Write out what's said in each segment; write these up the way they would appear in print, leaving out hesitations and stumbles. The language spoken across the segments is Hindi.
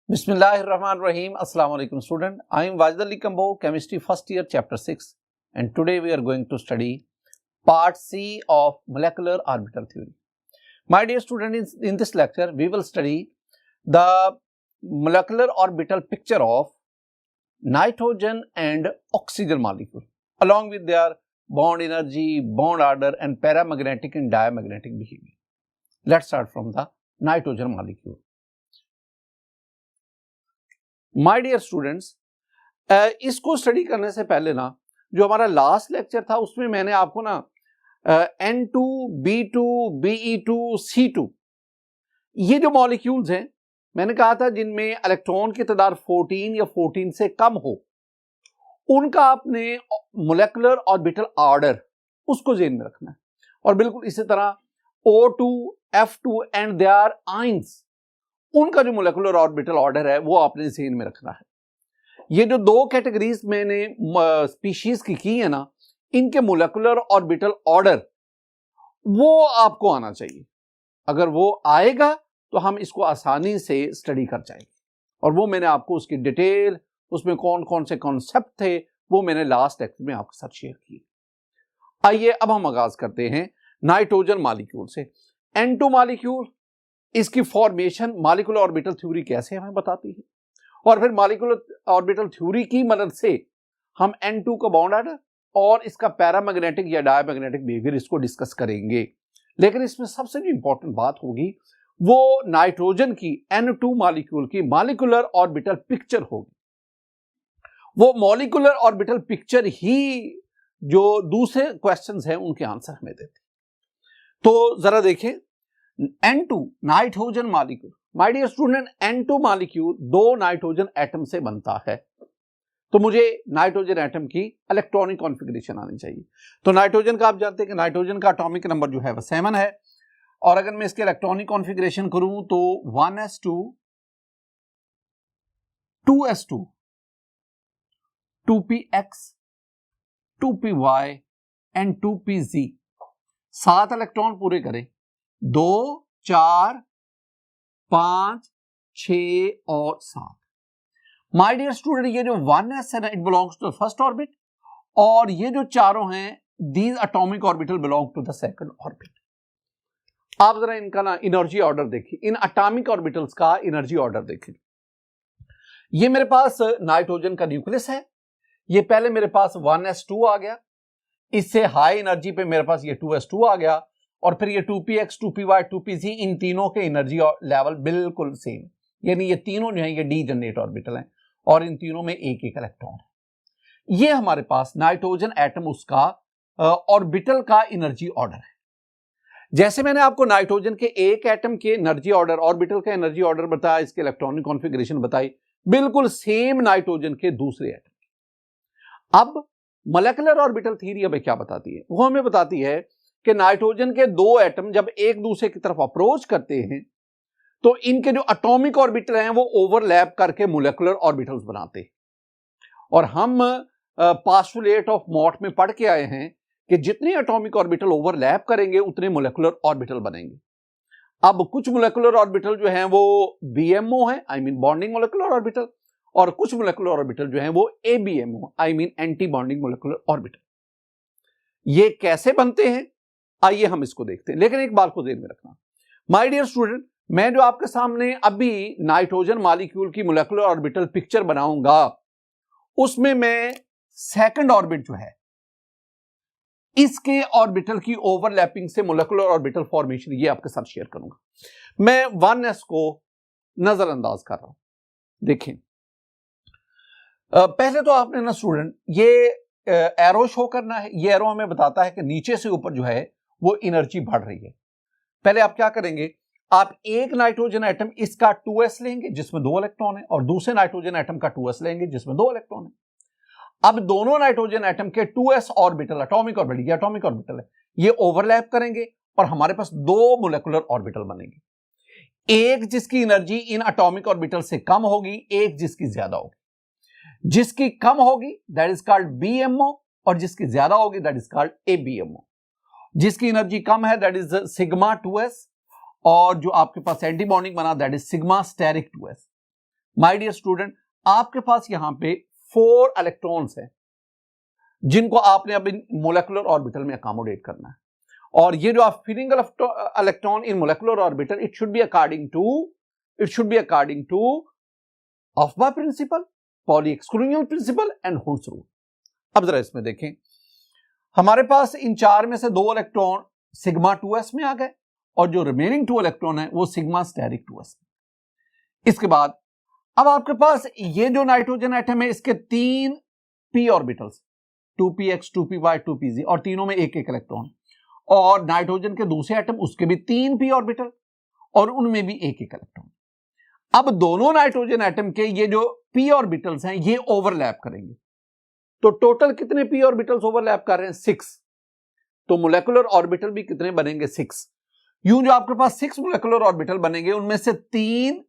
Bismillahirrahmanirrahim. Assalamu alaikum student. I am Wajid Ali Kambo, chemistry first year chapter 6, and today we are going to study part C of molecular orbital theory. My dear student, in this lecture we will study the molecular orbital picture of nitrogen and oxygen molecule along with their bond energy, bond order and paramagnetic and diamagnetic behavior. Let's start from the nitrogen molecule. My dear students, इसको स्टडी करने से पहले ना जो हमारा लास्ट लेक्चर था उसमें मैंने आपको ना N2, B2, BE2, C2 ये जो मॉलिक्यूल्स हैं मैंने कहा था जिनमें इलेक्ट्रॉन की तादाद 14 या 14 से कम हो उनका आपने मोलेकुलर ऑर्बिटल ऑर्डर उसको ज़हन में रखना है। और बिल्कुल इसी तरह O2, F2 and they are ions उनका जो मोलेकुलर ऑर्बिटल ऑर्डर है वो आपने ज़हन में रखना है। ये जो दो कैटेगरीज मैंने स्पीशीज की है ना, इनके मोलेकुलर ऑर्बिटल ऑर्डर वो आपको आना चाहिए। अगर वो आएगा तो हम इसको आसानी से स्टडी कर जाएंगे। और वो मैंने आपको उसकी डिटेल, उसमें कौन कौन से कॉन्सेप्ट थे वो मैंने लास्ट लेक्चर में आपके साथ शेयर किए। आइए अब हम आगाज करते हैं नाइट्रोजन मॉलिक्यूल से। N2 मॉलिक्यूल, इसकी फॉर्मेशन मॉलिक्यूलर ऑर्बिटल थ्योरी कैसे हमें बताती है और फिर मॉलिक्यूलर ऑर्बिटल थ्योरी की मदद से हम N2 का बॉन्ड ऑर्डर और इसका पैरामैग्नेटिक या डायमैग्नेटिक बिहेवियर इसको डिस्कस करेंगे। लेकिन इसमें सबसे जो इंपॉर्टेंट बात होगी वो नाइट्रोजन की N2 मॉलिक्यूल की मॉलिक्यूलर ऑर्बिटल पिक्चर होगी। वो मॉलिक्यूलर ऑर्बिटल पिक्चर ही जो दूसरे क्वेश्चंस हैं उनके आंसर हमें देती। तो जरा देखें N2 nitrogen molecule. My dear student, N2 molecule दो नाइट्रोजन एटम से बनता है। तो मुझे नाइट्रोजन एटम की इलेक्ट्रॉनिक कॉन्फ़िगरेशन आनी चाहिए। तो नाइट्रोजन का आप जानते हैं कि नाइट्रोजन का एटॉमिक नंबर जो है वह 7 है। और अगर मैं इसके इलेक्ट्रॉनिक कॉन्फ़िगरेशन करूं तो 1s2, 2s2, 2px, 2py and 2pz 7 electron पूरे करें। 2, 4, 5, 6 और 7। माय डियर स्टूडेंट, ये जो 1s है ना, it belongs to the first orbit और ये जो चारों हैं these atomic orbital belong to the second orbit. आप जरा इनका ना एनर्जी ऑर्डर देखिए, इन एटॉमिक ऑर्बिटल्स का एनर्जी ऑर्डर देखिए। ये मेरे पास नाइट्रोजन का न्यूक्लियस है। ये पहले मेरे पास 1s2 आ गया, इससे हाई एनर्जी पे मेरे पास ये 2s2 आ गया और फिर ये 2px, 2py, 2pz इन तीनों के एनर्जी लेवल बिल्कुल सेम, यानी ये तीनों जो हैं ये डी जनरेट ऑर्बिटल हैं और इन तीनों में एक एक इलेक्ट्रॉन है। ये हमारे पास नाइट्रोजन एटम उसका ऑर्बिटल का एनर्जी ऑर्डर है। जैसे मैंने आपको नाइट्रोजन के एक एटम के एनर्जी ऑर्डर, ऑर्बिटल का एनर्जी ऑर्डर बताया, इसके इलेक्ट्रॉनिक कॉन्फ़िगरेशन बताई, बिल्कुल सेम नाइट्रोजन के दूसरे एटम। अब मोलेकुलर ऑर्बिटल थ्योरी हमें क्या बताती है? वो हमें बताती है कि नाइट्रोजन के दो एटम जब एक दूसरे की तरफ अप्रोच करते हैं तो इनके जो एटॉमिक ऑर्बिटल हैं वो ओवरलैप करके मोलेकुलर ऑर्बिटल्स बनाते हैं। और हम पोस्टुलेट ऑफ मॉट में पढ़ के आए हैं कि जितने एटॉमिक ऑर्बिटल ओवरलैप करेंगे उतने मोलेकुलर ऑर्बिटल बनेंगे। अब कुछ मोलेकुलर ऑर्बिटल जो हैं वो BMO है, I mean bonding molecular orbital, और कुछ मोलेकुलर ऑर्बिटल जो हैं वो ABMO, I mean anti bonding molecular orbital. ये कैसे बनते हैं आइए हम इसको देखते हैं। लेकिन एक बात को ध्यान में रखना माय डियर स्टूडेंट, मैं जो आपके सामने अभी नाइट्रोजन मॉलिक्यूल की मोलेकुलर ऑर्बिटल पिक्चर बनाऊंगा उसमें मैं सेकंड ऑर्बिट जो है इसके ऑर्बिटल की ओवरलैपिंग से मोलेकुलर ऑर्बिटल फॉर्मेशन ये आपके साथ शेयर करूंगा। मैं 1s को नजरअंदाज कर रहा हूं। देखें, पहले तो आपने ना स्टूडेंट ये एरो शो करना है। ये एरो हमें बताता है कि नीचे से ऊपर जो है वो एनर्जी बढ़ रही है। पहले आप क्या करेंगे, आप एक नाइट्रोजन एटम इसका 2s लेंगे जिसमें 2 इलेक्ट्रॉन है और दूसरे नाइट्रोजन एटम का 2s लेंगे जिसमें 2 इलेक्ट्रॉन है। अब दोनों नाइट्रोजन एटम के 2s ऑर्बिटल, एटॉमिक ऑर्बिटल, ये एटॉमिक ऑर्बिटल है, ये ओवरलैप करेंगे और हमारे पास 2 मोलेकुलर ऑर्बिटल बनेंगे। एक जिसकी एनर्जी इन एटॉमिक ऑर्बिटल से कम होगी, एक जिसकी ज्यादा होगी। जिसकी कम होगी दैट इज कॉल्ड BMO और जिसकी ज्यादा होगी दैट इज कॉल्ड ABMO। जिसकी एनर्जी कम है दैट इज सिग्मा 2s और जो आपके पास एंटी बॉन्डिंग बना that is sigma asterisk 2s। My dear student, आपके पास यहां पे 4 इलेक्ट्रॉन्स हैं जिनको आपने अब इन मोलेकुलर ऑर्बिटल में अकोमोडेट करना है, और ये जो आप filling electron in molecular orbital, it should be according to aufbau principle, Pauli exclusion principle and Hund's rule. अब जरा इसमें देखें, हमारे पास इन 4 में से 2 इलेक्ट्रॉन सिग्मा 2s में आ गए और जो रिमेनिंग 2 इलेक्ट्रॉन है वो सिग्मा स्टेरिक 2s। इसके बाद अब आपके पास ये जो नाइट्रोजन एटम है इसके 3 p orbitals, 2px 2py 2pz, और तीनों में एक एक इलेक्ट्रॉन, और नाइट्रोजन के दूसरे एटम उसके भी 3 p ऑर्बिटल और उनमें भी एक एक इलेक्ट्रॉन। अब दोनों नाइट्रोजन एटम के ये जो p ऑर्बिटल्स हैं ये ओवरलैप करेंगे, तो टोटल कितने p ऑर्बिटल्स ओवरलैप कर रहे हैं? 6। तो मोलेकुलर ऑर्बिटल भी कितने बनेंगे? 6। यूं जो आपके पास 6 मोलेकुलर ऑर्बिटल बनेंगे उनमें से 3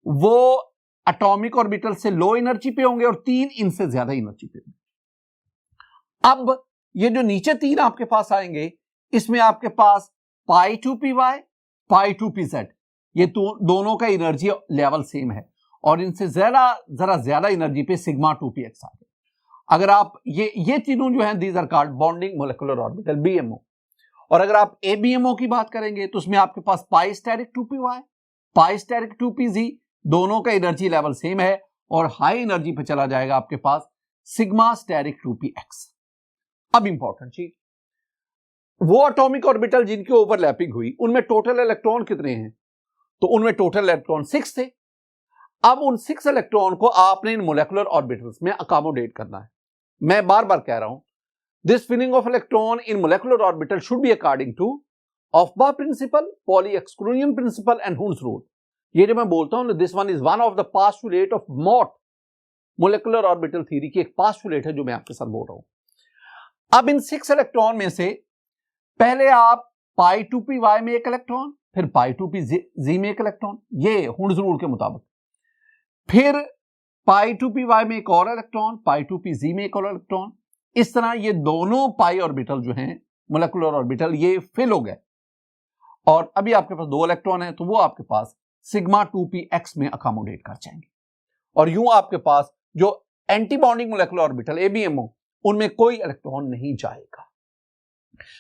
वो एटॉमिक ऑर्बिटल से लो एनर्जी पे होंगे और 3 इनसे ज्यादा एनर्जी पे होंगे। अब ये जो नीचे 3 आपके पास आएंगे इसमें आपके पास पाई 2py पाई 2pz, ये दोनों का एनर्जी लेवल सेम है और इनसे जरा ज्यादा एनर्जी पे सिग्मा 2px आ गए। अगर आप ये तीनों जो हैं these are called bonding molecular orbital, BMO। और अगर आप ABMO की बात करेंगे तो उसमें आपके पास पाई स्टेरिक 2py पाई स्टेरिक 2pz, दोनों का एनर्जी लेवल सेम है और हाई एनर्जी पे चला जाएगा आपके पास सिग्मा स्टेरिक 2px। अब इंपॉर्टेंट चीज, वो एटॉमिक ऑर्बिटल जिनकी ओवरलैपिंग हुई उनमें टोटल इलेक्ट्रॉन कितने हैं? तो उनमें टोटल इलेक्ट्रॉन 6 थे। अब उन 6 इलेक्ट्रॉन को आपने इन मोलेकुलर ऑर्बिटल्स में अकोमोडेट करना है। मैं बार बार कह रहा हूं, this filling of electron in molecular orbital should be according to aufbau principle, Pauli exclusion principle and Hund's rule. ये जो मैं बोलता हूं, this one is one of the postulate of मॉट मोलेकुलर ऑर्बिटल थ्योरी की एक पास्टुलेट है जो मैं आपके साथ बोल रहा हूं। अब इन 6 इलेक्ट्रॉन में से पहले आप पाई 2py में एक इलेक्ट्रॉन, फिर पाई 2pz में एक इलेक्ट्रॉन, ये हुंस रूल के मुताबिक, फिर पाई 2py में एक और इलेक्ट्रॉन, पाई 2pz में एक और इलेक्ट्रॉन। इस तरह ये दोनों पाई ऑर्बिटल जो हैं मोलेकुलर ऑर्बिटल ये फिल हो गए और अभी आपके पास 2 इलेक्ट्रॉन है तो वो आपके पास सिग्मा 2px में अकोमोडेट कर जाएंगे और यूं आपके पास जो anti bonding molecular orbital ABMO उनमें कोई इलेक्ट्रॉन नहीं जाएगा।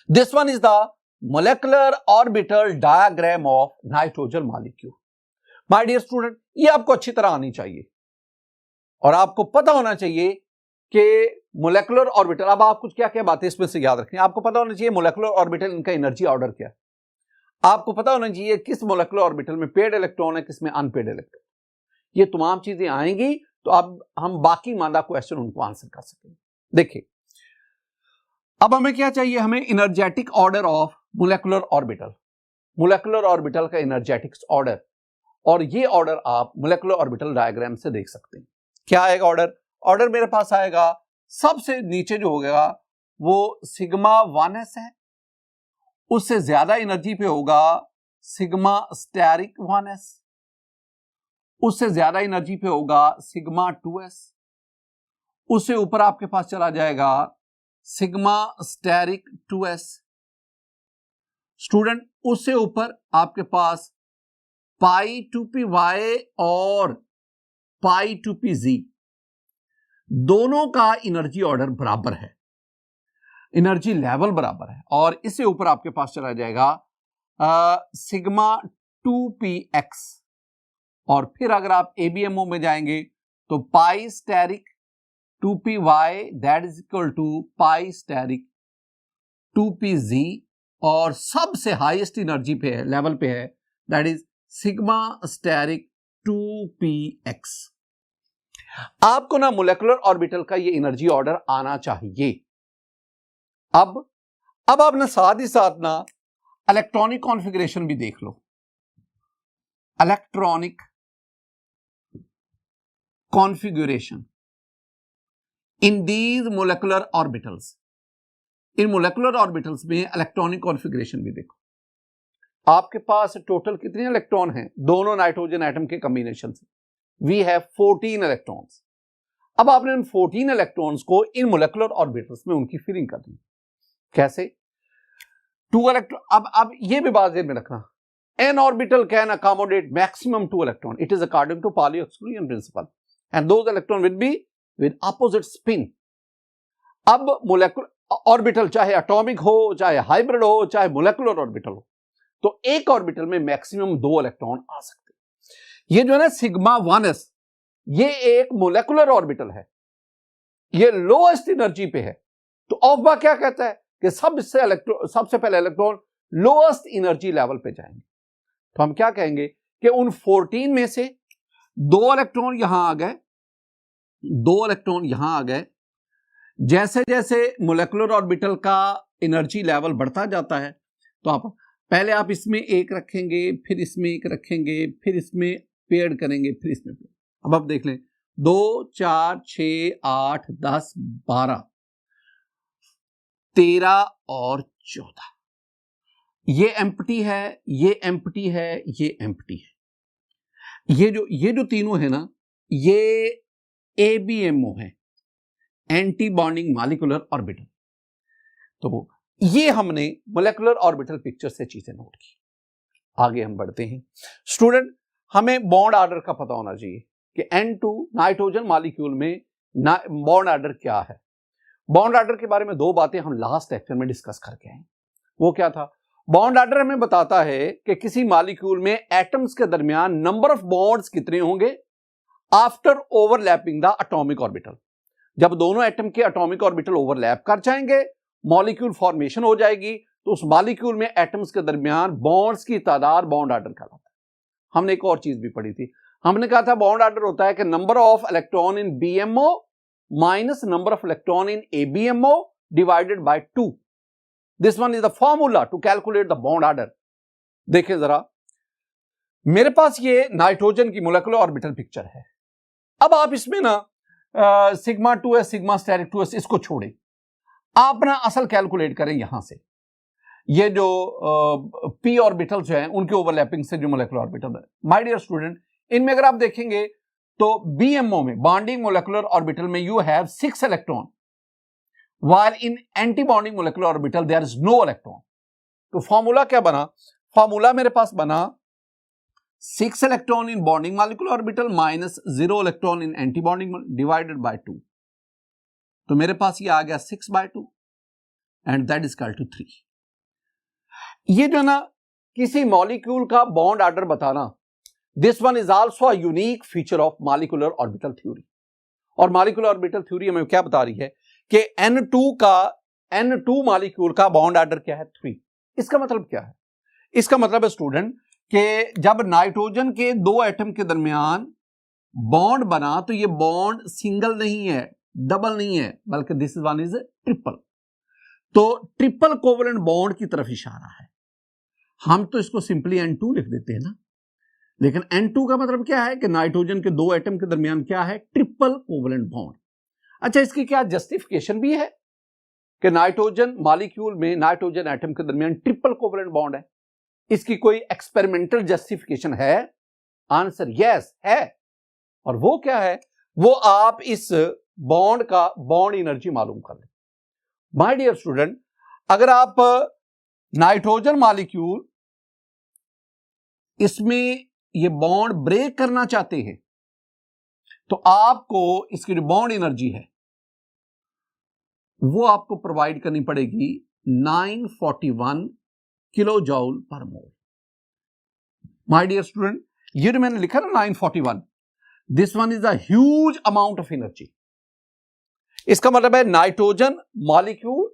This one is the molecular orbital diagram of nitrogen molecule. My dear student, ये आपको अच्छी तरह आनी चाहिए और आपको पता होना चाहिए कि मोलेकुलर ऑर्बिटल, अब आप कुछ क्या क्या बातें इसमें से याद रखनी है। आपको पता होना चाहिए मोलेकुलर ऑर्बिटल इनका एनर्जी ऑर्डर क्या है, आपको पता होना चाहिए किस मोलेकुलर ऑर्बिटल में पेड इलेक्ट्रॉन है किस में अनपेड इलेक्ट्रॉन। ये तमाम चीजें आएंगी तो अब हम बाकी मादा क्वेश्चन उनको आंसर कर सकेंगे। देखिए अब हमें क्या चाहिए, हमें energetic order of molecular orbital, molecular orbital का एनर्जेटिक्स ऑर्डर, और ये ऑर्डर आप मोलेकुलर ऑर्बिटल डायग्राम से देख सकते हैं। क्या आएगा ऑर्डर? ऑर्डर मेरे पास आएगा, सबसे नीचे जो होगा वो सिग्मा 1s है, उससे ज्यादा एनर्जी पे होगा सिग्मा स्टेरिक 1s, उससे ज्यादा एनर्जी पे होगा सिग्मा 2s, उससे ऊपर आपके पास चला जाएगा सिग्मा स्टेरिक 2s। स्टूडेंट उससे ऊपर आपके पास पाई 2py और पाई 2pz, दोनों का एनर्जी ऑर्डर बराबर है, एनर्जी लेवल बराबर है, और इससे ऊपर आपके पास चला जाएगा सिग्मा 2px, और फिर अगर आप ABMO में जाएंगे तो pi asterisk 2py that is equal to pi asterisk 2pz, और सबसे हाईएस्ट एनर्जी पे है, लेवल पे है, that is sigma steric 2px। आपको ना मोलेकुलर ऑर्बिटल का ये एनर्जी ऑर्डर आना चाहिए। अब आप ना साथ ही साथ ना इलेक्ट्रॉनिक कॉन्फ़िगरेशन भी देख लो, electronic configuration in these molecular orbitals, इन मोलेकुलर ऑर्बिटल्स में इलेक्ट्रॉनिक कॉन्फ़िगरेशन भी देखो। आपके पास टोटल कितने इलेक्ट्रॉन हैं दोनों नाइट्रोजन एटम के कॉम्बिनेशन से? We have 14 electrons. अब आपने उन 14 इलेक्ट्रॉन्स को इन मोलेकुलर ऑर्बिटल्स में उनकी फिलिंग करनी। कैसे? 2 इलेक्ट्रॉन, अब ये भी बात ध्यान में रखना, N orbital can accommodate maximum 2 electron. It is according to Pauli exclusion principle. And those electron will be with opposite spin. अब मोलेकुलर ऑर्बिटल चाहे एटॉमिक हो, चाहे हाइब्रिड हो, चाहे मोलेकुलर ऑर्बिटल हो, तो एक ऑर्बिटल में मैक्सिमम 2 इलेक्ट्रॉन आ सकते हैं। ये जो है ना सिग्मा 1s, ये एक मोलेकुलर ऑर्बिटल है, ये लोएस्ट एनर्जी पे है। तो ऑफबा क्या कहता है कि सबसे पहले इलेक्ट्रॉन लोएस्ट एनर्जी लेवल पे जाएंगे। तो हम क्या कहेंगे कि उन 14 में से 2 इलेक्ट्रॉन यहां आ गए, 2 इलेक्ट्रॉन यहां आ गए। जैसे जैसे मोलेकुलर ऑर्बिटल का एनर्जी लेवल बढ़ता जाता है, तो पहले आप इसमें एक रखेंगे, फिर इसमें एक रखेंगे, फिर इसमें पेयर करेंगे, फिर इसमें पेयर। अब आप देख लें 2 4 6 8 10 12 13 और 14, ये एम्प्टी है, ये एम्प्टी है, ये एम्प्टी है। ये जो तीनों है ना, ये ABMO है, एंटी बॉन्डिंग मॉलिक्यूलर ऑर्बिटल। तो ये हमने मोलेकुलर ऑर्बिटल पिक्चर से चीजें नोट की। आगे हम बढ़ते हैं स्टूडेंट, हमें बॉन्ड ऑर्डर का पता होना चाहिए कि N2 नाइट्रोजन मॉलिक्यूल में बॉन्ड ऑर्डर क्या है। बॉन्ड ऑर्डर के बारे में 2 बातें हम लास्ट लेक्चर में डिस्कस करके आए। वो क्या था? बॉन्ड ऑर्डर हमें बताता है कि किसी मॉलिक्यूल में एटम्स के दरमियान नंबर ऑफ बॉन्ड्स कितने होंगे after overlapping the atomic orbital. जब दोनों एटम के एटॉमिक ऑर्बिटल ओवरलैप कर जाएंगे, मॉलिक्यूल फॉर्मेशन हो जाएगी, तो उस मॉलिक्यूल में एटम्स के दरमियान बॉन्ड्स की तादाद बॉन्ड ऑर्डर कहलाता है। हमने एक और चीज भी पढ़ी थी, हमने कहा था बॉन्ड ऑर्डर होता है कि number of electron in BMO minus number of electron in ABMO divided by 2। This one is the formula to calculate the bond order. देखिए जरा, मेरे पास ये नाइट्रोजन की मोलेकुलर ऑर्बिटल पिक्चर है। अब आप इसमें ना sigma 2s sigma asterisk 2s इसको छोड़ें, आप ना असल कैलकुलेट करें यहां से। ये जो p ऑर्बिटल्स हैं उनके ओवरलैपिंग से जो मोलेकुलर ऑर्बिटल है, माय डियर स्टूडेंट, इनमें अगर आप देखेंगे तो BMO में बॉन्डिंग मोलेकुलर ऑर्बिटल में you have 6 electron, while in anti bonding molecular orbital there is no electron. तो फॉर्मूला क्या बना? फॉर्मूला मेरे पास बना 6 electron in bonding molecular orbital minus 0 electron in anti bonding divided by 2। तो मेरे पास ये आ गया 6/2 and that is equal to 3। ये जो ना किसी मॉलिक्यूल का बॉन्ड ऑर्डर बताना, this one is also a unique feature of molecular orbital theory. और मॉलिक्यूलर ऑर्बिटल थ्योरी हमें क्या बता रही है कि N2 मॉलिक्यूल का बॉन्ड ऑर्डर क्या है? 3। इसका मतलब क्या है? इसका मतलब है स्टूडेंट कि जब नाइट्रोजन के 2 एटम के दरमियान बॉन्ड बना तो ये बॉन्ड सिंगल नहीं है, डबल नहीं है, बल्कि दिस वन इज ट्रिपल। तो ट्रिपल कोवलेंट बॉन्ड की तरफ इशारा है। हम तो इसको सिंपली N2 लिख देते हैं ना, लेकिन N2 का मतलब क्या है कि नाइट्रोजन के 2 एटम के दरमियान क्या है? Triple covalent bond. अच्छा, इसकी क्या जस्टिफिकेशन भी है कि नाइट्रोजन मॉलिक्यूल में नाइट्रोजन एटम के दरमियान ट्रिपल कोवलेंट बॉन्ड है? इसकी कोई एक्सपेरिमेंटल जस्टिफिकेशन है? आंसर यस है। और वो क्या है? वो आप इस बॉन्ड का बॉन्ड एनर्जी मालूम कर लें। माय डियर स्टूडेंट, अगर आप नाइट्रोजन मॉलिक्यूल इसमें ये बॉन्ड ब्रेक करना चाहते हैं तो आपको इसकी जो बॉन्ड एनर्जी है वो आपको प्रोवाइड करनी पड़ेगी 941 किलो जूल पर मोल। माय डियर स्टूडेंट, ये जो मैंने लिखा ना 941, this one is a huge amount of energy. इसका मतलब है नाइट्रोजन मॉलिक्यूल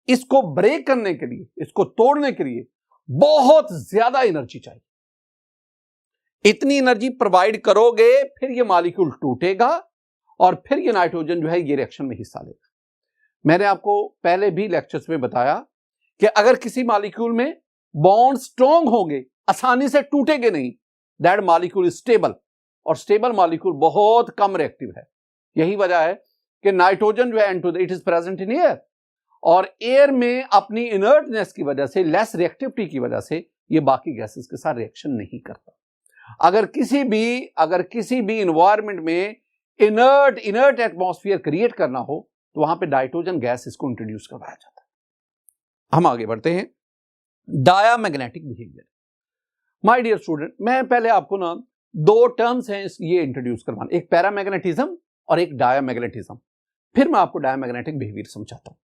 इसको ब्रेक करने के लिए, इसको तोड़ने के लिए बहुत ज्यादा एनर्जी चाहिए। इतनी एनर्जी प्रोवाइड करोगे फिर ये मॉलिक्यूल टूटेगा और फिर ये नाइट्रोजन जो है ये रिएक्शन में हिस्सा लेगा। मैंने आपको पहले भी लेक्चर्स में बताया कि अगर किसी मॉलिक्यूल में बॉन्ड स्ट्रॉन्ग होंगे, आसानी से टूटेंगे नहीं, दैट मॉलिक्यूल इज स्टेबल। और स्टेबल मॉलिक्यूल बहुत कम रिएक्टिव है। यही वजह है कि नाइट्रोजन जो है N2 it is present in air, और एयर में अपनी इनर्टनेस की वजह से, लेस रिएक्टिविटी की वजह से ये बाकी गैसेस के साथ रिएक्शन नहीं करता। अगर किसी भी इन्वायरमेंट में इनर्ट एटमॉस्फेयर क्रिएट करना हो तो वहां पे नाइट्रोजन गैस इसको इंट्रोड्यूस करवाया जाता है। हम आगे बढ़ते हैं। Diamagnetic behaviour. My dear student, मैं पहले आपको ना दो टर्म्स हैं ये इंट्रोड्यूस करवाना, एक पैरामैग्नेटिज्म और एक डायामैग्नेटिज्म, फिर मैं आपको डायामैग्नेटिक बिहेवियर समझाता हूं।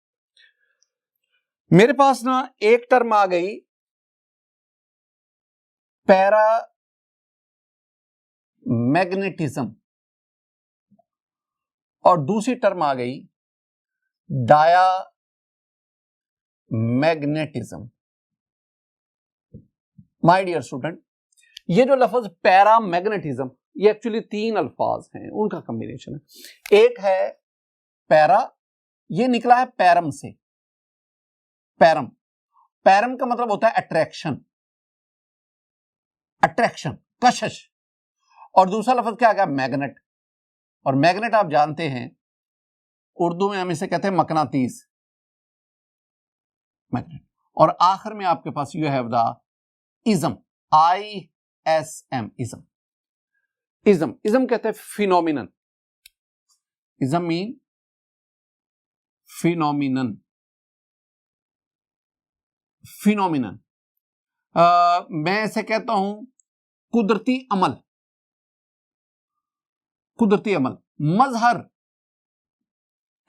मेरे पास ना एक टर्म आ गई पैरामैग्नेटिज्म और दूसरी टर्म आ गई डायामैग्नेटिज्म। माय डियर स्टूडेंट, ये जो लफ्ज पैरामैग्नेटिज्म, ये एक्चुअली तीन अल्फाज हैं, उनका कॉम्बिनेशन है। एक है पैरा, ये निकला है पैरम से, पैरम, पैरम का मतलब होता है अट्रैक्शन, अट्रैक्शन, कशिश। और दूसरा लफ्ज क्या आ गया, मैग्नेट, और मैग्नेट आप जानते हैं उर्दू में हम इसे कहते हैं मकनातीस, मैग्नेट। और आखिर में आपके पास you have the ism, ISM, ism. Ism, ism कहते हैं phenomenon, ism mean phenomenon, phenomenon. मैं इसे कहता हूं कुदरती अमल, कुदरती अमल, मजहर,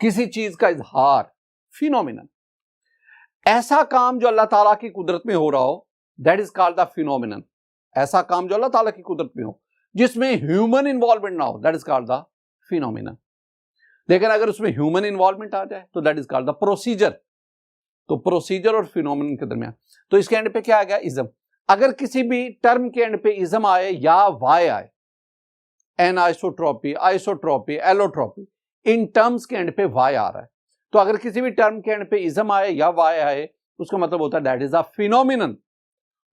किसी चीज का इजहार, फिनोमिनन। ऐसा काम जो अल्लाह ताला की कुदरत में हो रहा हो, that is called the phenomenon. ऐसा काम जो अल्लाह ताला की कुदरत में हो, जिसमें ह्यूमन इन्वॉल्वमेंट ना हो, that is called the phenomenon. लेकिन अगर उसमें ह्यूमन इन्वॉल्वमेंट आ जाए तो that is called the procedure. तो प्रोसीजर और फिनोमिनन के दरमियान, तो इसके एंड पे क्या आ गया, इज्म। अगर किसी भी टर्म के एंड पे इज्म आए या वाय आए, anisotropy, isotropy, allotropy, in terms के एंड पे वाय आ रहा है, तो अगर किसी भी टर्म के एंड पे इज्म आए या वाय आए, उसका मतलब होता है दैट इज अ फिनोमिनन,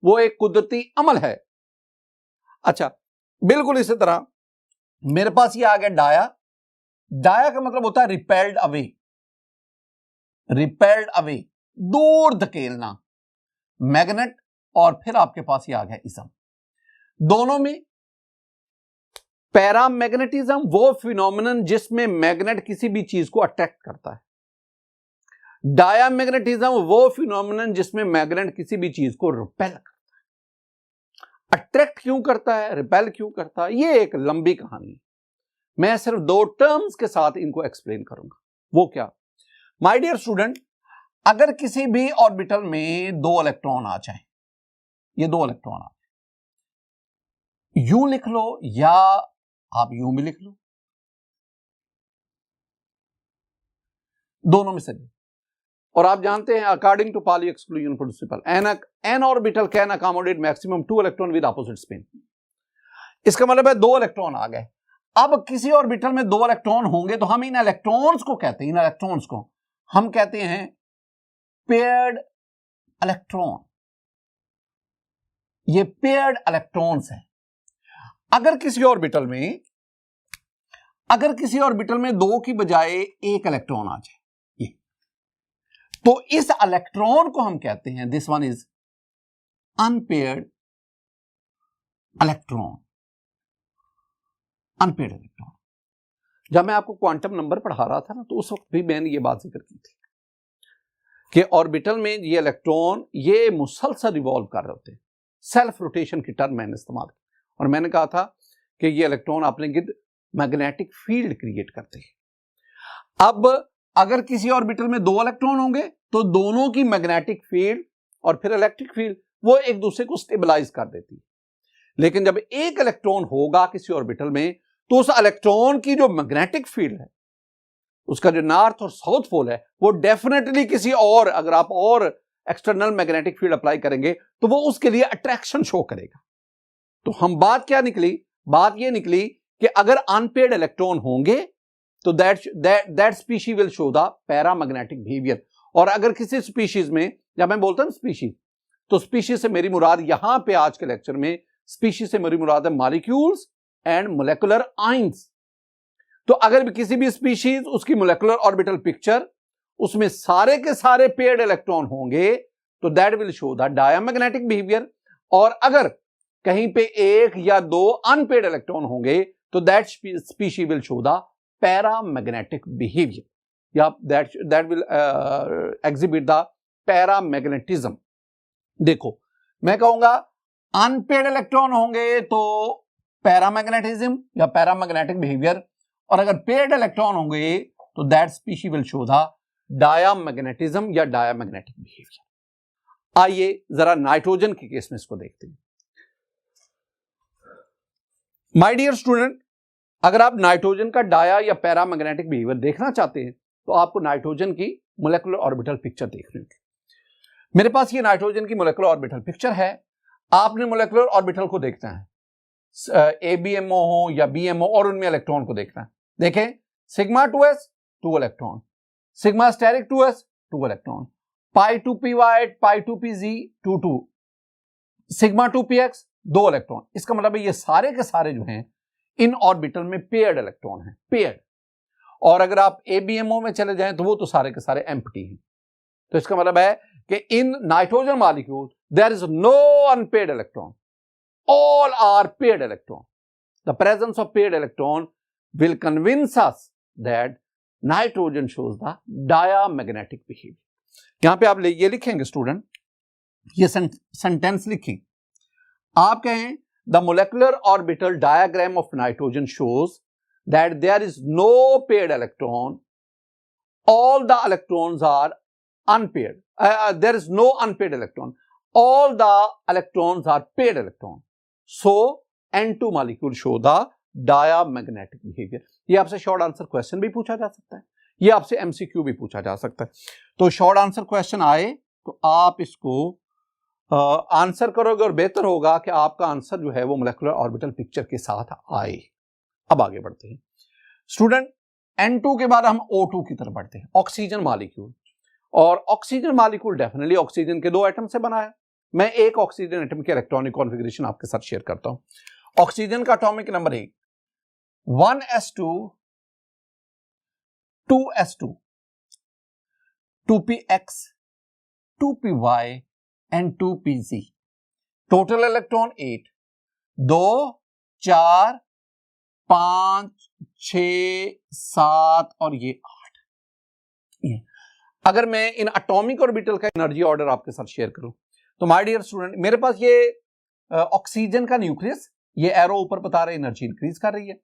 वो एक कुदरती अमल है। अच्छा, बिल्कुल इसी तरह मेरे पास ये आ गया डाया। डाया का मतलब होता है रिपेल्ड अवे, रिपेल्ड अवे, दूर धकेलना, मैग्नेट। और फिर आपके पास ये आ गया इज्म। दोनों में पैरामैग्नेटिज्म वो फिनोमिनन जिसमें मैग्नेट किसी भी चीज को अट्रैक्ट करता है, डायामैग्नेटिज्म वो फिनोमिनन जिसमें मैग्नेट किसी भी चीज को रिपेल करता है। अट्रैक्ट क्यों करता है, रिपेल क्यों करता है, ये एक लंबी कहानी है। मैं सिर्फ दो टर्म्स के साथ इनको एक्सप्लेन करूंगा। वो क्या, माय डियर स्टूडेंट, अगर किसी भी ऑर्बिटल में दो इलेक्ट्रॉन आ जाए, ये दो इलेक्ट्रॉन आ जाए, यूं लिख लो या आप यूं भी लिख लो, दोनों में से। और आप जानते हैं according to Pauli exclusion principle, an orbital can accommodate maximum 2 electron with opposite spin. इसका मतलब है दो इलेक्ट्रॉन आ गए। अब किसी ऑर्बिटल में दो इलेक्ट्रॉन होंगे तो हम इन इलेक्ट्रॉन्स को कहते हैं, इन इलेक्ट्रॉन्स को हम कहते हैं पेयर्ड इलेक्ट्रॉन। ये पेयर्ड इलेक्ट्रॉन्स हैं। अगर किसी ऑर्बिटल में दो की बजाय एक इलेक्ट्रॉन आ जाए, ये, तो इस इलेक्ट्रॉन को हम कहते हैं this one is unpaired electron, unpaired electron. जब मैं आपको क्वांटम नंबर पढ़ा रहा था ना, तो उस वक्त भी मैंने ये बात जिक्र की थी कि ऑर्बिटल में ये इलेक्ट्रॉन ये मुसलसल रिवॉल्व कर रहे होते हैं। सेल्फ रोटेशन की टर्म मैंने इस्तेमाल की, और मैंने कहा था कि ये इलेक्ट्रॉन अपने गिर्द मैग्नेटिक फील्ड क्रिएट करते हैं। अब अगर किसी ऑर्बिटल में दो इलेक्ट्रॉन होंगे तो दोनों की मैग्नेटिक फील्ड और फिर इलेक्ट्रिक फील्ड वो एक दूसरे को स्टेबलाइज कर देती है। लेकिन जब एक इलेक्ट्रॉन होगा किसी ऑर्बिटल में, तो उस इलेक्ट्रॉन की जो मैग्नेटिक फील्ड है, उसका जो नॉर्थ और साउथ पोल है, वो डेफिनेटली किसी और, अगर आप और एक्सटर्नल मैग्नेटिक फील्ड अप्लाई करेंगे तो वो उसके लिए अट्रैक्शन शो करेगा। तो हम बात क्या निकली, बात ये निकली कि अगर अनपेयर्ड इलेक्ट्रॉन होंगे तो that species will show the paramagnetic behaviour. और अगर किसी स्पीशीज में, जब मैं बोलता हूं स्पीशीज, तो स्पीशीज से मेरी मुराद यहां पे आज के लेक्चर में स्पीशीज से मेरी मुराद है मॉलिक्यूल्स एंड मोलेकुलर आयंस। तो अगर भी किसी भी स्पीशीज, उसकी मोलेकुलर ऑर्बिटल पिक्चर, उसमें सारे के सारे पेयर्ड इलेक्ट्रॉन होंगे तो that will show the diamagnetic behaviour. और अगर कहीं पे एक या दो अनपेयर्ड इलेक्ट्रॉन होंगे तो that species will show the paramagnetic behaviour, या that will exhibit the paramagnetism. देखो, मैं कहूंगा अनपेड इलेक्ट्रॉन होंगे तो पैरामैग्नेटिज्म या पैरामैग्नेटिक बिहेवियर, और अगर पेड इलेक्ट्रॉन होंगे तो that species will show the diamagnetism या डायामैग्नेटिक बिहेवियर। आइए जरा नाइट्रोजन के केस में इसको देखते हैं। माय डियर स्टूडेंट, अगर आप नाइट्रोजन का डाया या पैरामैग्नेटिक बिहेवियर देखना चाहते हैं तो आपको नाइट्रोजन की मोलेकुलर ऑर्बिटल पिक्चर देखनी होगी। मेरे पास ये नाइट्रोजन की मोलेकुलर ऑर्बिटल पिक्चर है। आपने मोलेकुलर ऑर्बिटल को देखना है, ABMO हो या BMO, और उनमें इलेक्ट्रॉन को देखना है। देखें, sigma 2s 2 electron, sigma asterisk 2s 2 electron, pi 2p वाइट, pi 2pz 2, sigma 2px 2 electron. इसका मतलब है ये सारे के सारे जो हैं इन ऑर्बिटल में पेयर्ड इलेक्ट्रॉन हैं, पेयर्ड। और अगर आप ABMO में चले जाएं तो वो तो सारे के सारे एम्प्टी हैं। तो इसका मतलब है कि in nitrogen molecule there is no unpaired electron, all are paired electron. The presence of paired electron will convince us that nitrogen shows the diamagnetic behavior. यहां पे आप ये लिखेंगे स्टूडेंट, ये सेंटेंस लिखें, आप कहें the molecular orbital diagram of nitrogen shows that there is no paired electron, all the electrons are unpaired, there is no unpaired electron, all the electrons are paired electron. So N2 molecule show the diamagnetic behavior. ये आपसे शॉर्ट आंसर क्वेश्चन भी पूछा जा सकता है, ये आपसे MCQ भी पूछा जा सकता है। तो शॉर्ट आंसर क्वेश्चन आए तो आप इसको आंसर करोगे और बेहतर होगा कि आपका आंसर जो है वो मोलेकुलर ऑर्बिटल पिक्चर के साथ आए। अब आगे बढ़ते हैं स्टूडेंट, N2 के बाद हम O2 की तरफ बढ़ते हैं, ऑक्सीजन मॉलिक्यूल। और ऑक्सीजन मॉलिक्यूल डेफिनेटली ऑक्सीजन के 2 एटम से बना है। मैं एक ऑक्सीजन एटम के इलेक्ट्रॉनिक कॉन्फ़िगरेशन आपके साथ शेयर करता हूं। ऑक्सीजन का atomic number 1 1s2 2s2 2px 2py and 2pz, total electron 8, 2 4 5 6 7 और ये 8। अगर मैं इन एटॉमिक ऑर्बिटल का एनर्जी ऑर्डर आपके साथ शेयर करूं तो माय डियर स्टूडेंट, मेरे पास ये ऑक्सीजन का न्यूक्लियस, ये एरो ऊपर बता रहे एनर्जी इंक्रीज कर रही है।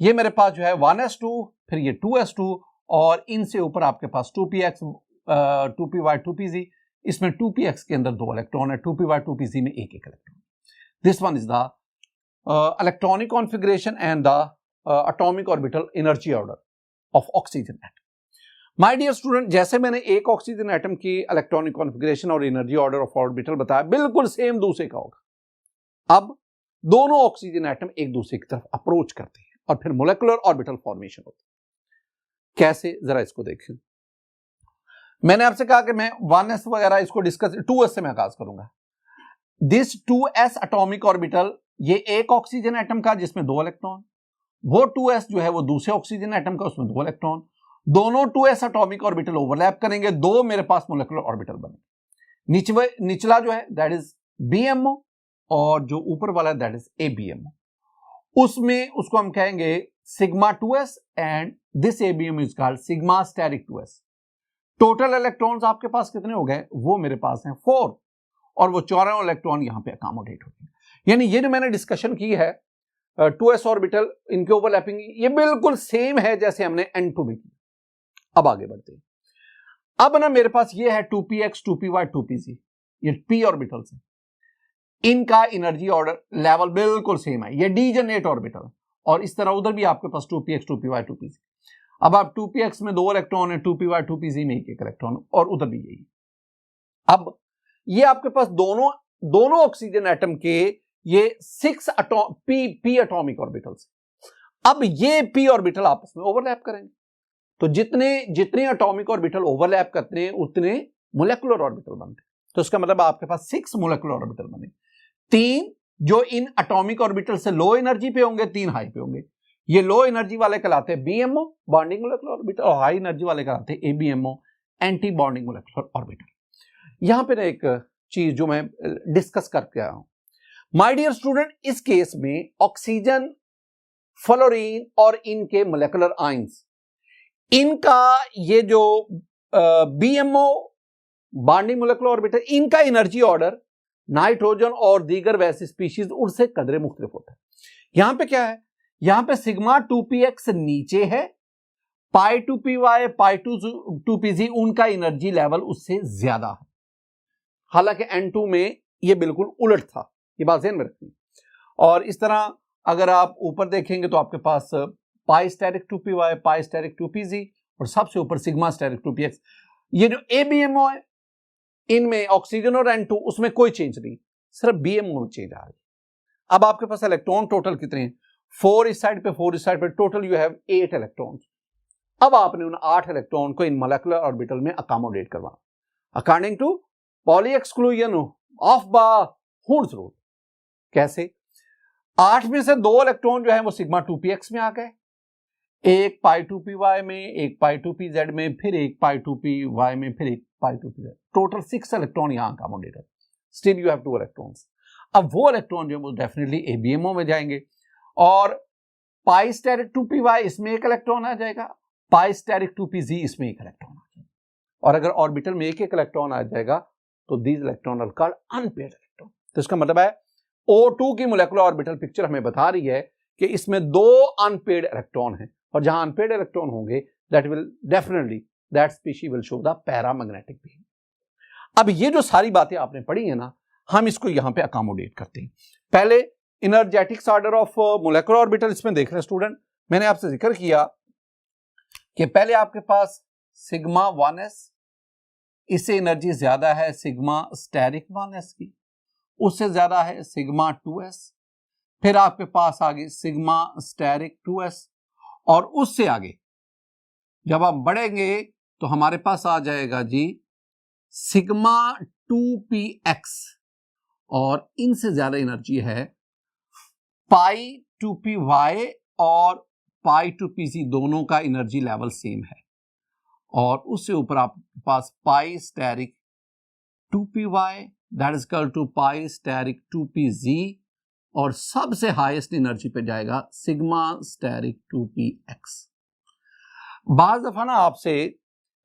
ये मेरे पास जो है 1s2, फिर ये 2s2, और इनसे ऊपर आपके पास 2px 2py 2pz, इसमें 2px के अंदर 2 इलेक्ट्रॉन है, 2py 2pz में एक electron. This one is the electronic configuration and the atomic orbital energy order of oxygen atom. My dear student, जैसे मैंने एक ऑक्सीजन एटम की इलेक्ट्रॉनिक कॉन्फ़िगरेशन और एनर्जी ऑर्डर ऑफ ऑर्बिटल बताया, बिल्कुल सेम दूसरे का होगा। अब दोनों ऑक्सीजन एटम एक दूसरे की तरफ अप्रोच करते हैं और फिर मोलेकुलर ऑर्बिटल फॉर्मेशन होती है। कैसे, जरा इसको देखें। मैंने आपसे कहा कि मैं 1s वगैरह इसको डिस्कस 2s से मैं आगाज करूंगा। दिस 2s एटॉमिक ऑर्बिटल, ये एक ऑक्सीजन एटम का जिसमें 2 इलेक्ट्रॉन, वो 2s जो है वो दूसरे ऑक्सीजन एटम का, उसमें 2 इलेक्ट्रॉन। दोनों 2s एटॉमिक ऑर्बिटल ओवरलैप करेंगे, 2 मेरे पास मोलेकुलर ऑर्बिटल बने। निचला जो है दैट इज BMO और जो ऊपर वाला दैट इज ABMO। उसमें उसको हम कहेंगे sigma 2s and this ABMO is called sigma asterisk 2s। Total electrons आपके पास कितने हो गए? वो मेरे पास हैं 4, और वो 4 इलेक्ट्रॉन यहां पे अकोमोडेट हो गए। यानी ये जो मैंने डिस्कशन की है 2s ऑर्बिटल, इनके ओवरलैपिंग ये बिल्कुल सेम है जैसे हमने N2 में की। अब आगे बढ़ते हैं। अब ना मेरे पास ये है 2px 2py 2pz, ये p ऑर्बिटल्स हैं, इनका एनर्जी ऑर्डर लेवल बिल्कुल सेम है, ये डीजेनरेट ऑर्बिटल, और इस तरह उधर भी आपके पास 2px 2py 2pz। अब आप 2px में 2 इलेक्ट्रॉन है, 2py 2pz में एक इलेक्ट्रॉन, और उधर भी यही। अब ये आपके पास दोनों ऑक्सीजन एटम के ये 6 p एटॉमिक ऑर्बिटल्स। अब ये p ऑर्बिटल आपस में ओवरलैप करेंगे, तो जितने एटॉमिक ऑर्बिटल ओवरलैप करते हैं उतने मोलेकुलर ऑर्बिटल बनते हैं। तो इसका मतलब आपके पास 6 मोलेकुलर ऑर्बिटल बने, 3 जो इन एटॉमिक ऑर्बिटल से लो एनर्जी पे होंगे, 3 हाई पे होंगे। ये लो एनर्जी वाले कहलाते हैं BMO बॉन्डिंग मोलेकुलर ऑर्बिटल, और हाई एनर्जी वाले कहलाते हैं ABMO anti bonding molecular orbital. यहां पर एक चीज जो मैं डिस्कस करके आया हूं माय डियर स्टूडेंट, इस केस में ऑक्सीजन, फ्लोरीन और इनके मोलेकुलर आयंस, इनका ये जो BMO बॉन्डिंग मोलेकुलर ऑर्बिटल, इनका एनर्जी ऑर्डर नाइट्रोजन और दीगर वैसी स्पीशीज उनसे कदरे मुख्तलिफ होता है। यहां पे क्या है, यहां पे सिग्मा 2px नीचे है, पाई 2py पाई 2pz उनका एनर्जी लेवल उससे ज्यादा है। हालांकि N2 में ये बिल्कुल उलट था, ये बात ध्यान में रखनी। और इस तरह अगर आप ऊपर देखेंगे तो आपके पास पाई स्टेरिक 2py पाई स्टेरिक 2pz और सबसे ऊपर सिग्मा स्टेरिक 2px। ये जो ABMO है इनमें ऑक्सीजन और N2 उसमें कोई चेंज नहीं, सिर्फ BMO में चेंज आ रही है। अब आपके पास इलेक्ट्रॉन टोटल कितने हैं, 4 इस साइड पे 4 इस साइड पे, टोटल यू हैव 8 इलेक्ट्रॉन। अब आपने उन 8 इलेक्ट्रॉन को इन मोलेकुलर ऑर्बिटल में अकोमोडेट करवाना according to Pauli exclusion of हूर्स रूल। कैसे, 8 में से 2 इलेक्ट्रॉन जो है वो सिग्मा 2px में आ गए, एक पाई 2py में, एक पाई 2pz में, फिर एक पाई 2py में, फिर एक पाई 2pz, टोटल 6 इलेक्ट्रॉन यहां अकोमोडेट है। Still you have 2 electrons. अब वो इलेक्ट्रॉन जो है वो डेफिनेटली ABMO में जाएंगे और पाई स्टेरिक 2py इसमें एक इलेक्ट्रॉन आ जाएगा, पाई स्टेरिक 2pz इसमें एक इलेक्ट्रॉन आ जाएगा। और अगर ऑर्बिटल में एक एक इलेक्ट्रॉन आ जाएगा तो these electron are called unpaired electron. तो इसका मतलब है O2 की मोलेकुलर ऑर्बिटल पिक्चर हमें बता रही है कि इसमें 2 अनपेयर्ड इलेक्ट्रॉन हैं, और जहां अनपेयर्ड इलेक्ट्रॉन होंगे that will definitely that species will show the paramagnetic beam. अब ये जो सारी बातें आपने पढ़ी है ना, हम इसको यहां पे अकोमोडेट करते हैं। पहले इनर्जेटिक्स ऑर्डर ऑफ मोलेकुलर ऑर्बिटल इसमें देख रहे हैं स्टूडेंट, मैंने आपसे जिक्र किया कि पहले आपके पास सिग्मा 1s, इससे एनर्जी ज्यादा है सिग्मा स्टेरिक 1s की, उससे ज्यादा है सिग्मा 2s, फिर आपके पास आगे सिग्मा स्टेरिक 2s, और उससे आगे जब आप बढ़ेंगे तो हमारे पास आ जाएगा जी सिग्मा 2px, और इनसे ज्यादा एनर्जी है पाई 2py और पाई 2pz, दोनों का एनर्जी लेवल सेम है, और उससे ऊपर आपके पास pi asterisk 2py that is equal to pi asterisk 2pz, और सबसे हाईएस्ट एनर्जी पे जाएगा सिग्मा स्टेरिक 2px। बाज दफा ना आपसे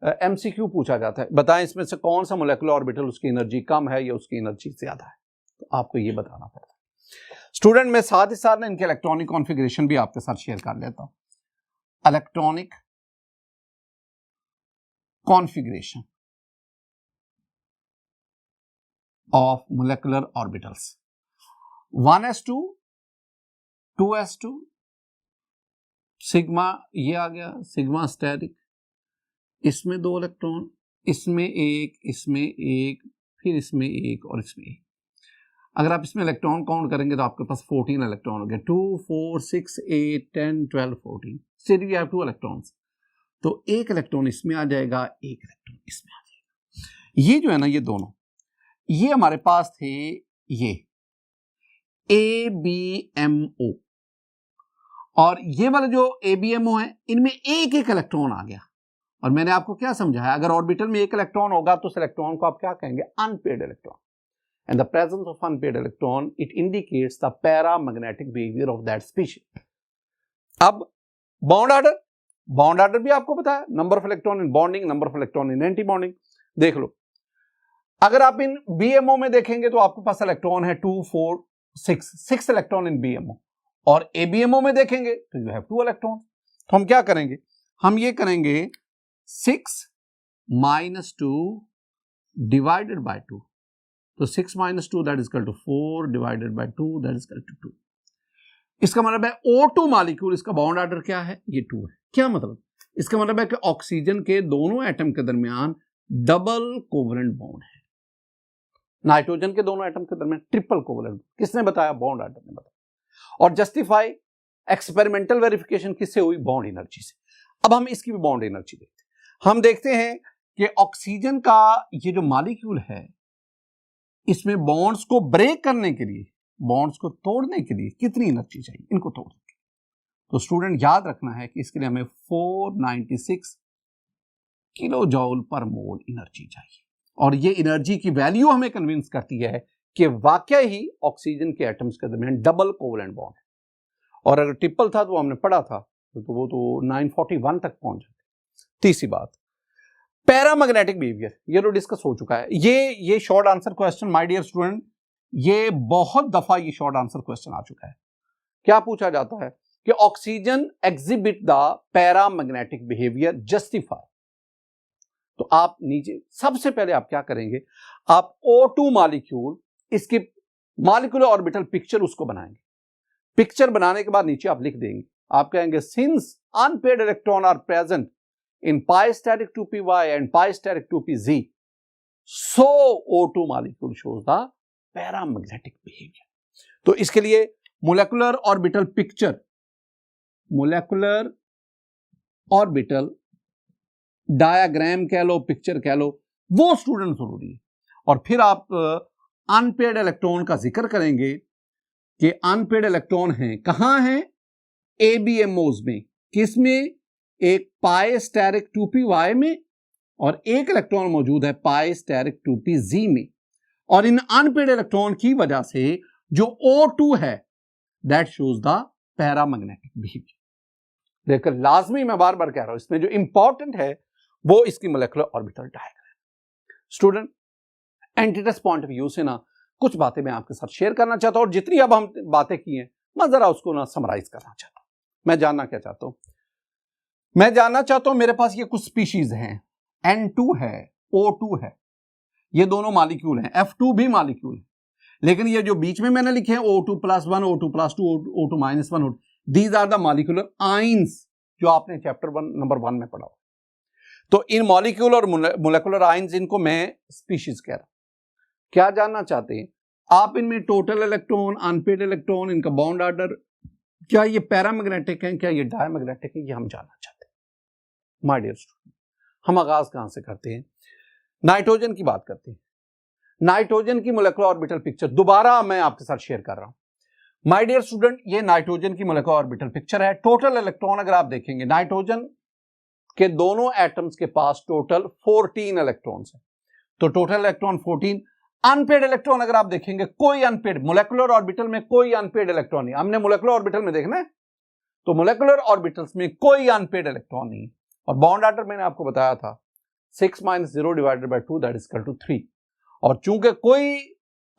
MCQ पूछा जाता है, बताएं इसमें से कौन सा मोलेकुलर ऑर्बिटल उसकी एनर्जी कम है या उसकी एनर्जी ज्यादा है, तो आपको ये बताना पड़ता है। स्टूडेंट मैं साथ ही साथ ना इनके इलेक्ट्रॉनिक कॉन्फ़िगरेशन भी आपके साथ शेयर कर लेता हूं। Electronic configuration of molecular orbitals, 1s2 2s2 sigma, ये आ गया सिग्मा स्टेरिक, इसमें 2 इलेक्ट्रॉन, इसमें एक, इसमें एक, फिर इसमें एक और इसमें एक। अगर आप इसमें इलेक्ट्रॉन काउंट करेंगे तो आपके पास 14 इलेक्ट्रॉन हो गए, 2 4 6 8 10 12 14, स्टिल वी हैव 2 इलेक्ट्रॉन्स। तो एक इलेक्ट्रॉन इसमें आ जाएगा, एक इलेक्ट्रॉन इसमें आ जाएगा। ये जो है ना, ये दोनों, ये हमारे पास थे ये ABMO, और ये वाला जो ABMO है इनमें एक एक इलेक्ट्रॉन आ गया। और मैंने आपको क्या समझाया, अगर ऑर्बिटल में एक इलेक्ट्रॉन होगा तो उस इलेक्ट्रॉन को आप क्या कहेंगे, unpaired electron. And the presence of unpaired electron it indicates the paramagnetic behaviour of that species. अब बॉन्ड ऑर्डर, बॉन्ड ऑर्डर भी आपको पता है, number of electron in bonding, number of electron in anti bonding. देख लो, अगर आप इन BMO में देखेंगे तो आपके पास इलेक्ट्रॉन है 2 4 6 इलेक्ट्रॉन इन BMO, और ABMO में देखेंगे तो यू हैव 2 इलेक्ट्रॉन। तो हम क्या करेंगे, हम ये करेंगे 6 - 2 डिवाइडेड बाय 2, तो 6 - 2 that is equal to 4 divided by 2 that is equal to 2। इसका मतलब है O2 मॉलिक्यूल, इसका बॉन्ड ऑर्डर क्या है, ये 2 है। क्या मतलब, इसका मतलब है कि ऑक्सीजन के दोनों एटम के दरमियान डबल कोवलेंट बॉन्ड है, नाइट्रोजन के दोनों एटम के दरमियान ट्रिपल कोवलेंट। किसने बताया, बॉन्ड ऑर्डर ने बताया। और जस्टिफाई एक्सपेरिमेंटल वेरिफिकेशन किससे हुई, बॉन्ड एनर्जी से। अब हम इसकी भी बॉन्ड एनर्जी देखते हैं। हम देखते हैं कि ऑक्सीजन का ये जो मॉलिक्यूल है, इसमें बॉन्ड्स को ब्रेक करने के लिए, बॉन्ड्स को तोड़ने के लिए कितनी एनर्जी चाहिए, इनको तोड़ने के लिए। तो स्टूडेंट याद रखना है कि इसके लिए हमें 496 किलो जॉल पर मोल एनर्जी चाहिए, और ये एनर्जी की वैल्यू हमें कन्विंस करती है कि वाकई ही ऑक्सीजन के एटम्स के दरमियान डबल कोवलेंट बॉन्ड है। और अगर ट्रिपल था तो हमने पढ़ा था तो वो तो 941 तक पहुंच जाते। तीसरी बात, पैरामैग्नेटिक बिहेवियर, ये तो डिस्कस हो चुका है। ये short answer question my dear student ये बहुत दफा ये शॉर्ट आंसर क्वेश्चन आ चुका है। क्या पूछा जाता है कि oxygen exhibit the paramagnetic behaviour justify. तो आप नीचे सबसे पहले आप क्या करेंगे, आप O2 मॉलिक्यूल, इसकी मॉलिक्यूलर ऑर्बिटल पिक्चर उसको बनाएंगे। पिक्चर बनाने के बाद नीचे आप लिख देंगे, आप कहेंगे since unpaid electron are present in pi static 2py and pi static 2pz, so O2 molecule shows the paramagnetic behavior। तो इसके लिए molecular orbital picture, molecular orbital diagram कह लो, पिक्चर कह लो, वो स्टूडेंट जरूरी है। और फिर आप अनपेड इलेक्ट्रॉन का जिक्र करेंगे कि अनपेड इलेक्ट्रॉन हैं, कहां हैं, ABMOs में, किसमें, एक pi steric 2py में और एक इलेक्ट्रॉन मौजूद है pi steric 2pz में। और इन अनपेड इलेक्ट्रॉन की वजह से जो O2 है that shows the paramagnetic behaviour. देखकर लाजमी मैं बार बार कह रहा हूं, इसमें जो इंपॉर्टेंट है वो इसकी मोलेकुलर ऑर्बिटल डायग्राम। स्टूडेंट, एंटीटेस्ट पॉइंट ऑफ व्यू से ना कुछ बातें मैं आपके साथ शेयर करना चाहता हूं, और जितनी अब हम बातें की हैं मैं जरा उसको ना समराइज करना चाहता हूं। मैं जानना क्या चाहता हूं, मैं जानना चाहता हूं मेरे पास ये कुछ स्पीशीज हैं, N2 है, O2 है, ये दोनों मॉलिक्यूल हैं, F2 भी मॉलिक्यूल है, लेकिन ये जो बीच में मैंने लिखे हैं O2+1, O2+2, O2-1, these are the molecular ions जो आपने चैप्टर 1 नंबर 1 में पढ़ा। तो इन मॉलिक्यूल और मोलेकुलर आइंस, इनको मैं स्पीशीज कह रहा हूं। क्या जानना चाहते हैं आप, इनमें टोटल इलेक्ट्रॉन, अनपेड इलेक्ट्रॉन, इनका बॉन्ड ऑर्डर, क्या ये पैरामैग्नेटिक है, क्या ये डायमैग्नेटिक है, ये हम जानना चाहते हैं। माय डियर स्टूडेंट, हम आगाज कहां से करते हैं, नाइट्रोजन की बात करते हैं। नाइट्रोजन की मोलेकुलर ऑर्बिटल पिक्चर दोबारा मैं आपके साथ शेयर कर रहा हूं। माय डियर स्टूडेंट, ये नाइट्रोजन की मोलेकुलर ऑर्बिटल पिक्चर है। टोटल इलेक्ट्रॉन अगर आप देखेंगे, नाइट्रोजन के दोनों एटम्स के पास टोटल 14 इलेक्ट्रॉन्स हैं, तो टोटल इलेक्ट्रॉन 14। अनपेड इलेक्ट्रॉन अगर आप देखेंगे, कोई अनपेड, मोलेकुलर ऑर्बिटल में कोई अनपेड इलेक्ट्रॉन नहीं। हमने मोलेकुलर ऑर्बिटल में देखना है, तो मोलेकुलर ऑर्बिटल्स में कोई अनपेड इलेक्ट्रॉन नहीं। और बॉन्ड ऑर्डर मैंने आपको बताया था 6 - 0 divided by 2 that is equal to 3। और चूंकि कोई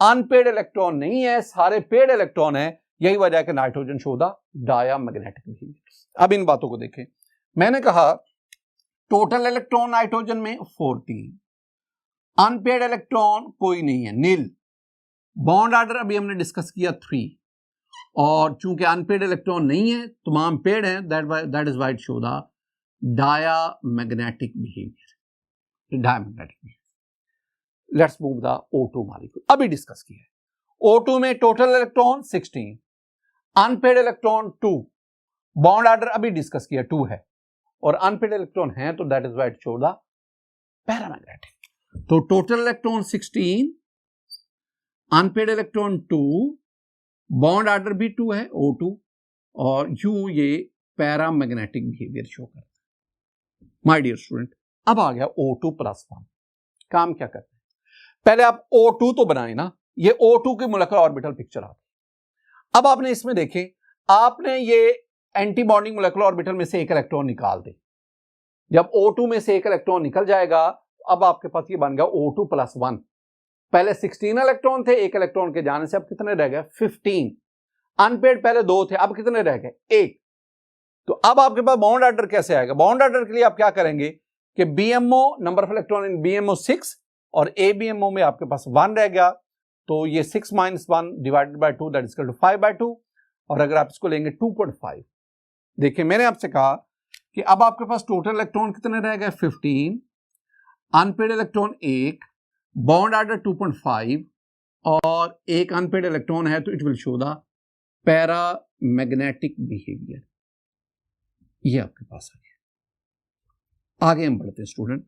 अनपेड इलेक्ट्रॉन नहीं है, सारे पेड इलेक्ट्रॉन है, यही वजह है कि nitrogen show the diamagnetic behaviour. अब इन बातों को देखें, मैंने कहा टोटल इलेक्ट्रॉन नाइट्रोजन में 14, अनपेड इलेक्ट्रॉन कोई नहीं है, नील। बॉन्ड ऑर्डर अभी हमने डिस्कस किया 3, और चूंकि अनपेड इलेक्ट्रॉन नहीं है, तमाम पेड हैं, that is why it show the diamagnetic behaviour, diamagnetic behaviour. Let's move the O2 molecule, अभी डिस्कस किया है। O2 में total electron 16, unpaired electron 2, bond order अभी डिस्कस किया 2 है, और अनपेड इलेक्ट्रॉन है, तो that is why it show the paramagnetic. तो total electron 16, unpaired electron 2, bond order भी 2 है O2, और यूं ये पैरामैग्नेटिक बिहेवियर शो करता है। माय डियर स्टूडेंट, अब आ गया O2+1। काम क्या करते हैं, पहले आप O2 तो बनाए ना, ये O2 की मोलेकुलर ऑर्बिटल पिक्चर आ गई। अब आपने इसमें देखें, आपने ये एंटी बॉन्डिंग मोलेकुलर ऑर्बिटल में से एक इलेक्ट्रॉन निकाल दे। जब O2 में से एक इलेक्ट्रॉन निकल जाएगा, अब आपके पास ये बन गया O2+1। पहले 16 इलेक्ट्रॉन थे, एक इलेक्ट्रॉन के जाने से अब कितने रह गए, 15। अनपेड पहले 2 थे, अब कितने रह गए, 1। तो अब आपके पास बॉन्ड ऑर्डर कैसे आएगा, बॉन्ड ऑर्डर के लिए आप क्या करेंगे कि BMO, number of electron in BMO 6, और ABMO में आपके पास 1 रह गया, तो ये 6 - 1 divided by 2 that is equal to 5/2। और अगर आप इसको लेंगे 2.5, देखिए मैंने आपसे कहा कि अब आपके पास टोटल इलेक्ट्रॉन कितने रह गए, 15, अनपेड इलेक्ट्रॉन 1, बॉन्ड ऑर्डर 2.5, और एक अनपेड इलेक्ट्रॉन है, तो it will show the paramagnetic behaviour. ये आपके पास आ गया। आगे हम बढ़ते हैं स्टूडेंट,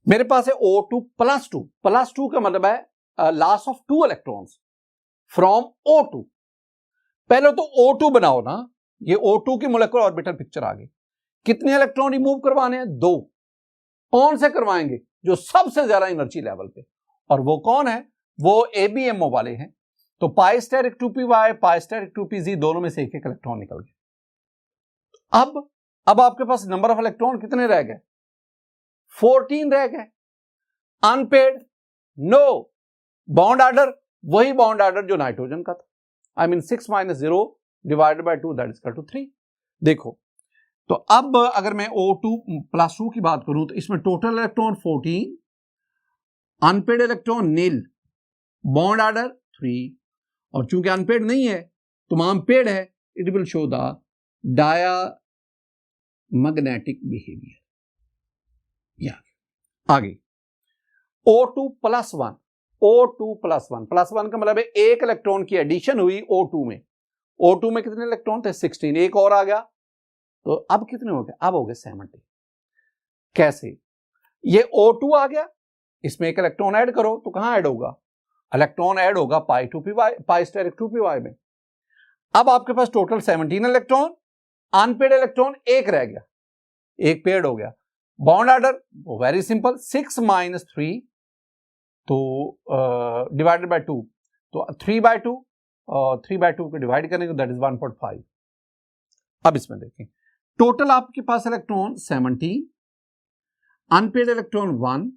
मेरे पास है O2+2। +2 का मतलब है loss of 2 electrons from O2। पहले तो O2 बनाओ ना, ये O2 की मोलेकुलर ऑर्बिटल पिक्चर आ गई। कितने इलेक्ट्रॉन रिमूव करवाने हैं, 2। कौन से करवाएंगे, जो सबसे ज्यादा एनर्जी लेवल पे, और वो कौन है, वो ABMO वाले हैं। तो pi steric 2py, pi steric 2pz, दोनों में से एक इलेक्ट्रॉन निकल गए। अब आपके पास नंबर ऑफ इलेक्ट्रॉन कितने रह गए, 14 रह गए। अनपेड नो, बॉन्ड ऑर्डर वही बॉन्ड ऑर्डर जो नाइट्रोजन का था, I mean 6 - 0 divided by 2 that is equal to 3। देखो तो अब अगर मैं O2 + 2 की बात करूं तो इसमें टोटल इलेक्ट्रॉन 14, अनपेड इलेक्ट्रॉन नील, बॉन्ड ऑर्डर 3, और चूंकि अनपेड नहीं है तमाम पेड है, it will show the diamagnetic behaviour. या आगे O2 + 1, O2 + 1 + 1 का मतलब है एक इलेक्ट्रॉन की एडिशन हुई O2 में। O2 में कितने इलेक्ट्रॉन थे? 16, एक और आ गया, तो अब कितने हो गए? अब हो गए 70। कैसे? ये O2 आ गया, इसमें एक इलेक्ट्रॉन ऐड करो तो कहां ऐड होगा? इलेक्ट्रॉन ऐड होगा पाई स्टेरिक 2p में। अब आपके पास टोटल 17 इलेक्ट्रॉन, अनपेड इलेक्ट्रॉन एक रह गया, एक पेड हो गया। बॉन्ड ऑर्डर वेरी सिंपल, 6 - 3 तो डिवाइडेड बाय 2, तो 3/2 को डिवाइड करेंगे दैट इज 1.5। अब इसमें देखें टोटल आपके पास electron 17, unpaired electron 1,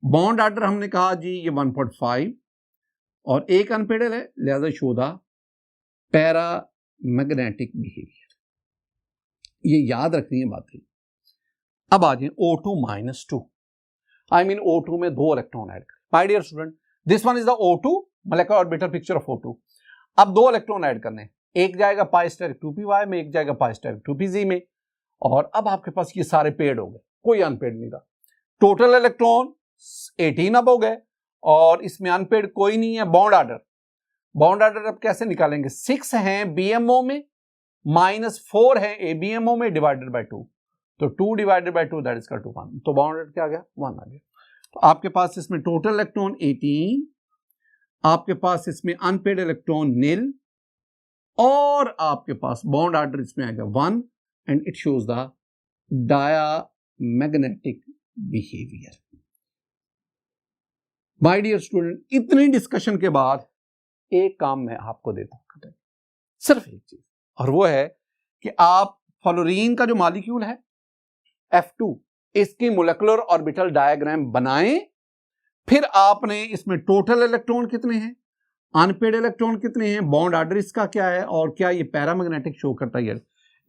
bond order हमने कहा जी ये 1.5 और एक अनपेड है, लिहाजा शो द पैरामैग्नेटिक बिहेवियर। ये याद रखनी है बातें। अब आ जाए O2 - 2, आई मीन O2 में 2 इलेक्ट्रॉन ऐड करें। My dear student, this one is the O2 molecular orbital picture of O2। अब 2 इलेक्ट्रॉन ऐड करने, एक जाएगा पाई स्टेरिक 2p में, एक जाएगा पाई स्टेरिक 2pz में, और अब आपके पास ये सारे पेड हो गए, कोई अनपेड नहीं था। टोटल इलेक्ट्रॉन 18 अब हो गए, और इसमें अनपेड कोई नहीं है। बॉन्ड ऑर्डर अब कैसे निकालेंगे? 6 हैं BMO में, -4 है ABMO में, डिवाइडेड बाय 2, तो 2 divided by 2 that is equal to 1, तो बॉन्ड ऑर्डर क्या आ गया? 1 आ गया। तो आपके पास इसमें टोटल इलेक्ट्रॉन 18, आपके पास इसमें अनपेड इलेक्ट्रॉन नील, और आपके पास बॉन्ड ऑर्डर इसमें आएगा 1, and it shows the diamagnetic behaviour. My dear student, इतनी डिस्कशन के बाद एक काम मैं आपको देता हूं, सिर्फ एक चीज, और वो है कि आप फ्लोरीन का जो मॉलिक्यूल है F2, इसकी मोलेकुलर ऑर्बिटल डायग्राम बनाएं। फिर आपने इसमें टोटल इलेक्ट्रॉन कितने हैं, अनपेड इलेक्ट्रॉन कितने हैं, बॉन्ड ऑर्डर इसका क्या है, और क्या ये पैरामैग्नेटिक शो करता है,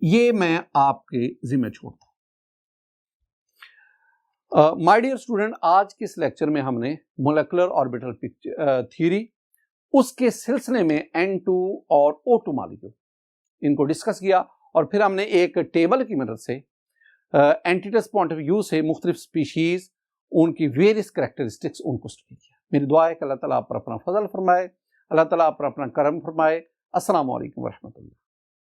ये मैं आपके जिम्मे छोड़ता हूं। माय डियर स्टूडेंट, आज के इस लेक्चर में हमने मोलेकुलर ऑर्बिटल थ्योरी, उसके सिलसिले में N2 और O2 मॉलिक्यूल इनको डिस्कस किया, और फिर हमने एक टेबल की मदद से एंटीटस पॉइंट ऑफ व्यू से मुख्तलिफ स्पीशीज, उनकी वेरियस कैरेक्टरिस्टिक्स, उनको स्टडी किया। मेरी दुआ है कि अल्लाह ताला आप पर अपना फजल फरमाए, अल्लाह ताला आप पर अपना करम फरमाए। अस्सलामु अलैकुम व रहमतुल्लाह।